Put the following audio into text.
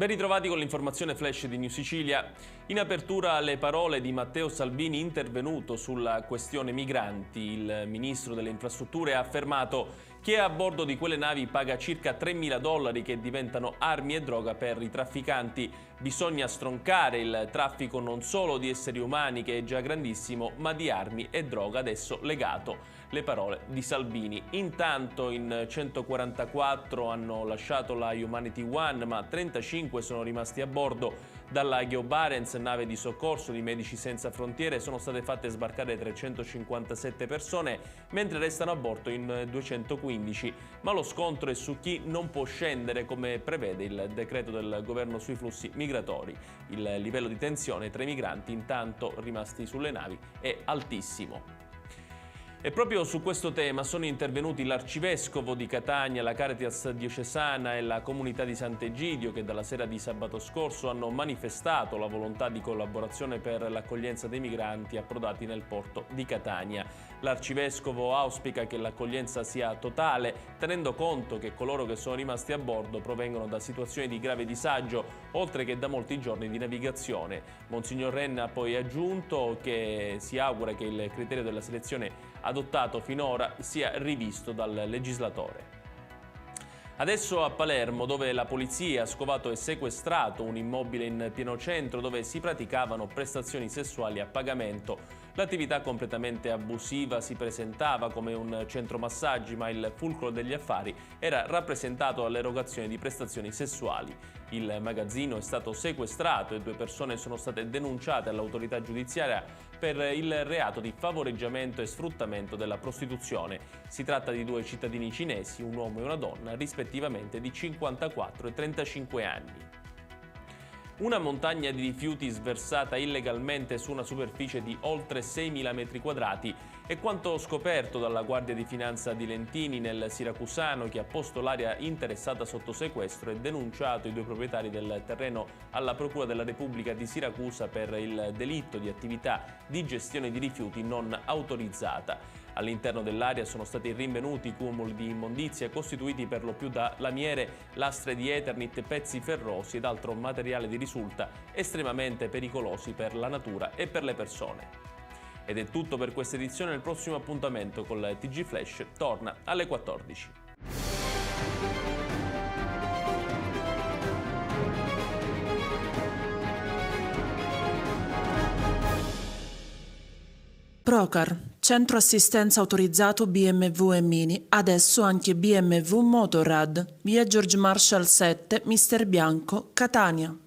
Ben ritrovati con l'informazione flash di New Sicilia. In apertura le parole di Matteo Salvini intervenuto sulla questione migranti. Il ministro delle infrastrutture ha affermato che a bordo di quelle navi paga circa $3.000 che diventano armi e droga per i trafficanti. Bisogna stroncare il traffico non solo di esseri umani, che è già grandissimo, ma di armi e droga, adesso legato. Le parole di Salvini. Intanto in 144 hanno lasciato la Humanity One, ma 35 sono rimasti a bordo. Dalla Geo Barents, nave di soccorso di Medici Senza Frontiere, sono state fatte sbarcare 357 persone, mentre restano a bordo in 215. Ma lo scontro è su chi non può scendere, come prevede il decreto del governo sui flussi migratori. Il livello di tensione tra i migranti, intanto rimasti sulle navi, è altissimo. E proprio su questo tema sono intervenuti l'arcivescovo di Catania, la Caritas diocesana e la comunità di Sant'Egidio, che dalla sera di sabato scorso hanno manifestato la volontà di collaborazione per l'accoglienza dei migranti approdati nel porto di Catania. L'arcivescovo auspica che l'accoglienza sia totale, tenendo conto che coloro che sono rimasti a bordo provengono da situazioni di grave disagio, oltre che da molti giorni di navigazione. Monsignor Renna ha poi aggiunto che si augura che il criterio della selezione adottato finora sia rivisto dal legislatore. Adesso a Palermo, dove la polizia ha scovato e sequestrato un immobile in pieno centro dove si praticavano prestazioni sessuali a pagamento. L'attività completamente abusiva si presentava come un centro massaggi, ma il fulcro degli affari era rappresentato dall'erogazione di prestazioni sessuali. Il magazzino è stato sequestrato e 2 persone sono state denunciate all'autorità giudiziaria per il reato di favoreggiamento e sfruttamento della prostituzione. Si tratta di 2 cittadini cinesi, un uomo e una donna, rispettivamente di 54 e 35 anni. Una montagna di rifiuti sversata illegalmente su una superficie di oltre 6.000 metri quadrati è quanto scoperto dalla Guardia di Finanza di Lentini nel Siracusano, che ha posto l'area interessata sotto sequestro e denunciato i 2 proprietari del terreno alla Procura della Repubblica di Siracusa per il delitto di attività di gestione di rifiuti non autorizzata. All'interno dell'area sono stati rinvenuti cumuli di immondizia costituiti per lo più da lamiere, lastre di Eternit, pezzi ferrosi ed altro materiale di risulta estremamente pericolosi per la natura e per le persone. Ed è tutto per questa edizione. Il prossimo appuntamento con la TG Flash torna alle 14. Procar, centro assistenza autorizzato BMW e Mini, adesso anche BMW Motorrad, via George Marshall 7, Mister Bianco, Catania.